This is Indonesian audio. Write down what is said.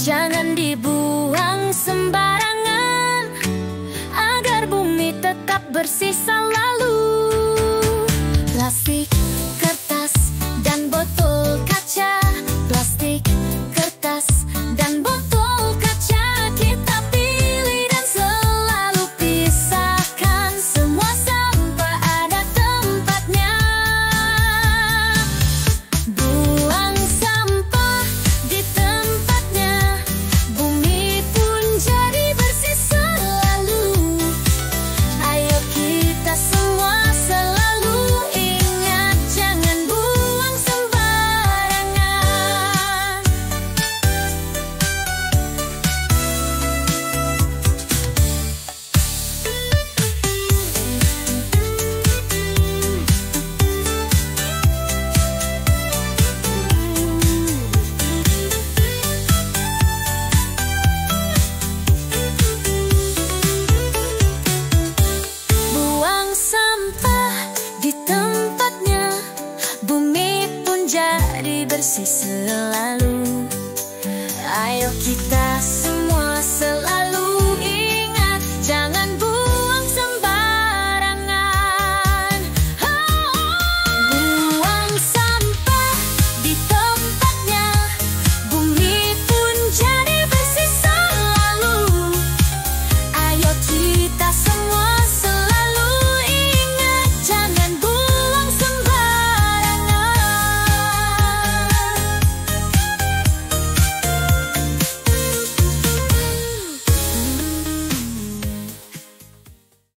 Jangan dibuang sembarangan, agar bumi tetap bersih selalu. Plastik, kertas, dan botol kaca. Plastik, kertas, dan botol kaca. Kita pilih dan selalu pisahkan. Semua sampah ada tempatnya. Buang sampah di tempatnya, bumi pun jadi bersih selalu. Ayo kita semua selalu ingat, jangan buang sembarangan. Buang sampah di tempatnya, bumi pun jadi bersih selalu. Ayo kita